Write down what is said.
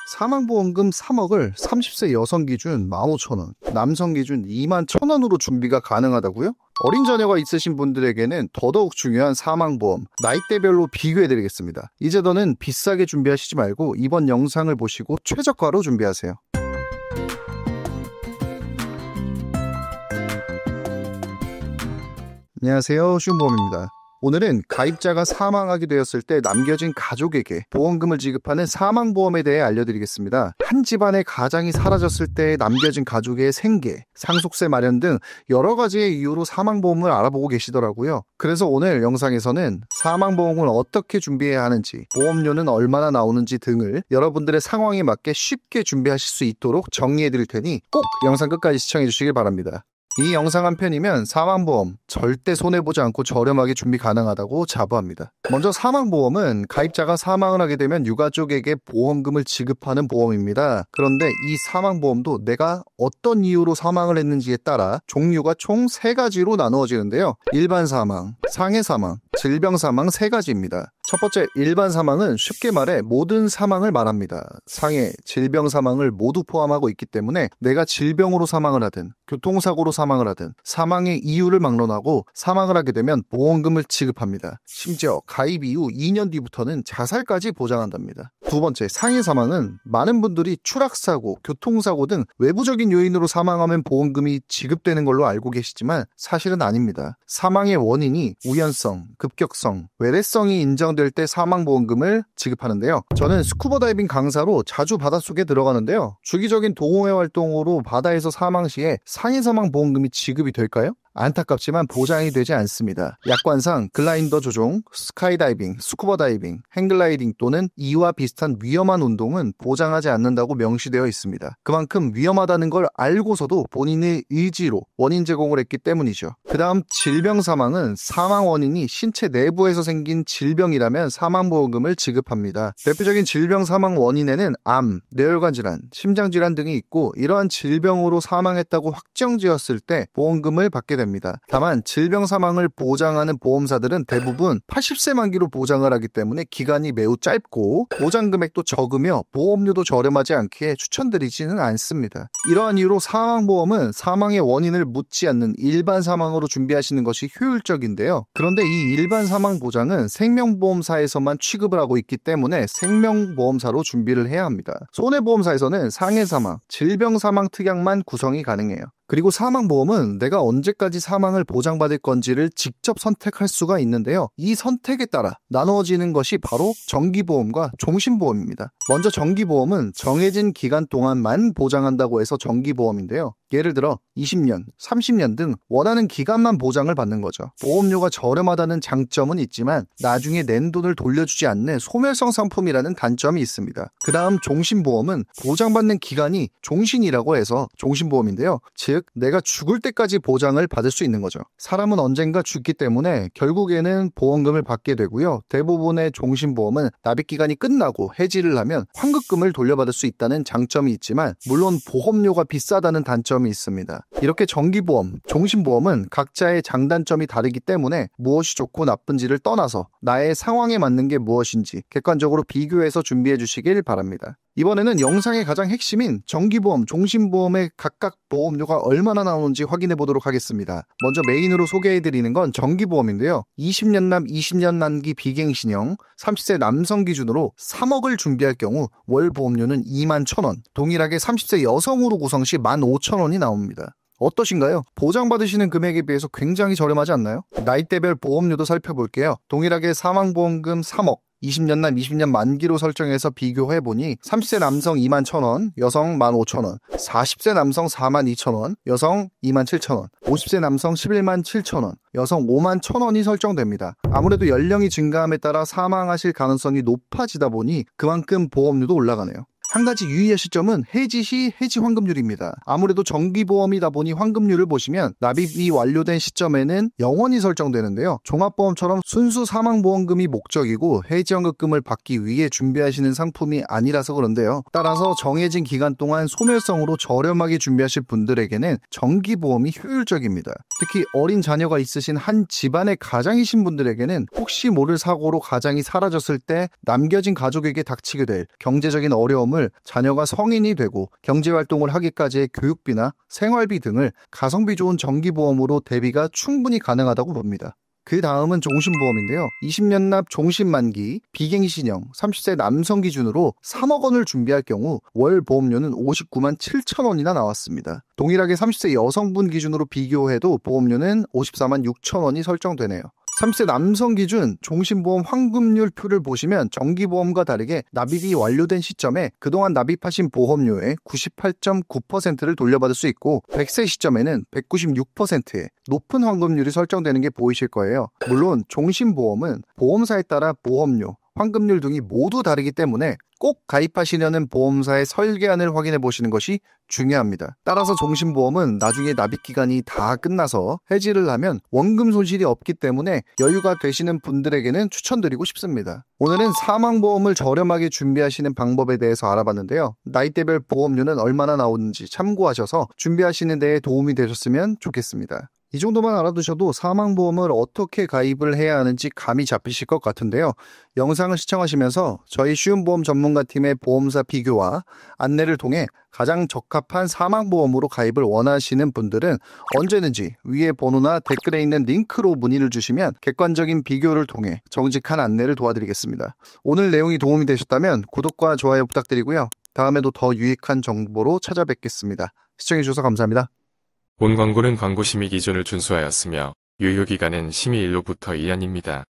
사망보험금 3억을 30세 여성 기준 15,000원, 남성 기준 21,000원으로 준비가 가능하다고요? 어린 자녀가 있으신 분들에게는 더더욱 중요한 사망보험, 나이대별로 비교해드리겠습니다. 이 제도는 비싸게 준비하시지 말고 이번 영상을 보시고 최저가로 준비하세요. 안녕하세요, 슈보험입니다. 오늘은 가입자가 사망하게 되었을 때 남겨진 가족에게 보험금을 지급하는 사망보험에 대해 알려드리겠습니다. 한 집안의 가장이 사라졌을 때 남겨진 가족의 생계, 상속세 마련 등 여러 가지의 이유로 사망보험을 알아보고 계시더라고요. 그래서 오늘 영상에서는 사망보험을 어떻게 준비해야 하는지, 보험료는 얼마나 나오는지 등을 여러분들의 상황에 맞게 쉽게 준비하실 수 있도록 정리해드릴 테니 꼭 영상 끝까지 시청해주시길 바랍니다. 이 영상 한 편이면 사망보험 절대 손해보지 않고 저렴하게 준비 가능하다고 자부합니다. 먼저 사망보험은 가입자가 사망을 하게 되면 유가족에게 보험금을 지급하는 보험입니다. 그런데 이 사망보험도 내가 어떤 이유로 사망을 했는지에 따라 종류가 총 3가지로 나누어지는데요. 일반 사망, 상해 사망, 질병 사망 3가지입니다. 첫 번째, 일반 사망은 쉽게 말해 모든 사망을 말합니다. 상해, 질병 사망을 모두 포함하고 있기 때문에 내가 질병으로 사망을 하든 교통사고로 사망을 하든 사망의 이유를 막론하고 사망을 하게 되면 보험금을 지급합니다. 심지어 가입 이후 2년 뒤부터는 자살까지 보장한답니다. 두 번째, 상해 사망은 많은 분들이 추락사고, 교통사고 등 외부적인 요인으로 사망하면 보험금이 지급되는 걸로 알고 계시지만 사실은 아닙니다. 사망의 원인이 우연성, 급격성, 외래성이 인정될 때 사망보험금을 지급하는데요. 저는 스쿠버 다이빙 강사로 자주 바닷속에 들어가는데요. 주기적인 동호회 활동으로 바다에서 사망 시에 상해 사망 보험금이 지급이 될까요? 안타깝지만 보장이 되지 않습니다. 약관상 글라이더 조종, 스카이다이빙, 스쿠버 다이빙, 행글라이딩 또는 이와 비슷한 위험한 운동은 보장하지 않는다고 명시되어 있습니다. 그만큼 위험하다는 걸 알고서도 본인의 의지로 원인 제공을 했기 때문이죠. 그 다음 질병 사망은 사망 원인이 신체 내부에서 생긴 질병이라면 사망보험금을 지급합니다. 대표적인 질병 사망 원인에는 암, 뇌혈관 질환, 심장 질환 등이 있고 이러한 질병으로 사망했다고 확정지었을 때 보험금을 받게 됩니다. 다만 질병 사망을 보장하는 보험사들은 대부분 80세 만기로 보장을 하기 때문에 기간이 매우 짧고 보장 금액도 적으며 보험료도 저렴하지 않기에 추천드리지는 않습니다. 이러한 이유로 사망보험은 사망의 원인을 묻지 않는 일반 사망으로 준비하시는 것이 효율적인데요. 그런데 이 일반 사망 보장은 생명보험사에서만 취급을 하고 있기 때문에 생명보험사로 준비를 해야 합니다. 손해보험사에서는 상해 사망, 질병 사망 특약만 구성이 가능해요. 그리고 사망보험은 내가 언제까지 사망을 보장받을 건지를 직접 선택할 수가 있는데요. 이 선택에 따라 나누어지는 것이 바로 정기보험과 종신보험입니다. 먼저 정기보험은 정해진 기간 동안만 보장한다고 해서 정기보험인데요. 예를 들어 20년, 30년 등 원하는 기간만 보장을 받는 거죠. 보험료가 저렴하다는 장점은 있지만 나중에 낸 돈을 돌려주지 않는 소멸성 상품이라는 단점이 있습니다. 그 다음 종신보험은 보장받는 기간이 종신이라고 해서 종신보험인데요. 즉 내가 죽을 때까지 보장을 받을 수 있는 거죠. 사람은 언젠가 죽기 때문에 결국에는 보험금을 받게 되고요. 대부분의 종신보험은 납입기간이 끝나고 해지를 하면 환급금을 돌려받을 수 있다는 장점이 있지만 물론 보험료가 비싸다는 단점이 있습니다. 이렇게 정기보험, 종신보험은 각자의 장단점이 다르기 때문에 무엇이 좋고 나쁜지를 떠나서 나의 상황에 맞는 게 무엇인지 객관적으로 비교해서 준비해 주시길 바랍니다. 이번에는 영상의 가장 핵심인 정기보험, 종신보험의 각각 보험료가 얼마나 나오는지 확인해 보도록 하겠습니다. 먼저 메인으로 소개해드리는 건 정기보험인데요. 20년 남 20년 만기 비갱신형 30세 남성 기준으로 3억을 준비할 경우 월 보험료는 21,000원, 동일하게 30세 여성으로 구성 시 15,000원이 나옵니다. 어떠신가요? 보장받으시는 금액에 비해서 굉장히 저렴하지 않나요? 나이대별 보험료도 살펴볼게요. 동일하게 사망보험금 3억, 20년 남 20년 만기로 설정해서 비교해보니 30세 남성 21,000원, 여성 15,000원, 40세 남성 42,000원, 여성 27,000원, 50세 남성 117,000원, 여성 51,000원이 설정됩니다. 아무래도 연령이 증가함에 따라 사망하실 가능성이 높아지다 보니 그만큼 보험료도 올라가네요. 한 가지 유의하실 점은 해지 시 해지 환급률입니다. 아무래도 정기보험이다 보니 환급률을 보시면 납입이 완료된 시점에는 0원이 설정되는데요. 종합보험처럼 순수 사망보험금이 목적이고 해지 환급금을 받기 위해 준비하시는 상품이 아니라서 그런데요. 따라서 정해진 기간 동안 소멸성으로 저렴하게 준비하실 분들에게는 정기보험이 효율적입니다. 특히 어린 자녀가 있으신 한 집안의 가장이신 분들에게는 혹시 모를 사고로 가장이 사라졌을 때 남겨진 가족에게 닥치게 될 경제적인 어려움을 보험료를 자녀가 성인이 되고 경제활동을 하기까지의 교육비나 생활비 등을 가성비 좋은 정기보험으로 대비가 충분히 가능하다고 봅니다. 그 다음은 종신보험인데요. 20년 납 종신만기, 비갱신형, 30세 남성 기준으로 3억 원을 준비할 경우 월 보험료는 59만 7천 원이나 나왔습니다. 동일하게 30세 여성분 기준으로 비교해도 보험료는 54만 6천 원이 설정되네요. 30세 남성 기준 종신보험 환급률 표를 보시면 정기보험과 다르게 납입이 완료된 시점에 그동안 납입하신 보험료의 98.9%를 돌려받을 수 있고 100세 시점에는 196%의 높은 환급률이 설정되는 게 보이실 거예요. 물론 종신보험은 보험사에 따라 보험료, 환급률 등이 모두 다르기 때문에 꼭 가입하시려는 보험사의 설계안을 확인해 보시는 것이 중요합니다. 따라서 종신보험은 나중에 납입기간이 다 끝나서 해지를 하면 원금 손실이 없기 때문에 여유가 되시는 분들에게는 추천드리고 싶습니다. 오늘은 사망보험을 저렴하게 준비하시는 방법에 대해서 알아봤는데요. 나이대별 보험료는 얼마나 나오는지 참고하셔서 준비하시는 데에 도움이 되셨으면 좋겠습니다. 이 정도만 알아두셔도 사망보험을 어떻게 가입을 해야 하는지 감이 잡히실 것 같은데요. 영상을 시청하시면서 저희 쉬운보험 전문가팀의 보험사 비교와 안내를 통해 가장 적합한 사망보험으로 가입을 원하시는 분들은 언제든지 위에 번호나 댓글에 있는 링크로 문의를 주시면 객관적인 비교를 통해 정직한 안내를 도와드리겠습니다. 오늘 내용이 도움이 되셨다면 구독과 좋아요 부탁드리고요. 다음에도 더 유익한 정보로 찾아뵙겠습니다. 시청해주셔서 감사합니다. 본 광고는 광고 심의 기준을 준수하였으며 유효기간은 심의 일로부터 2년입니다.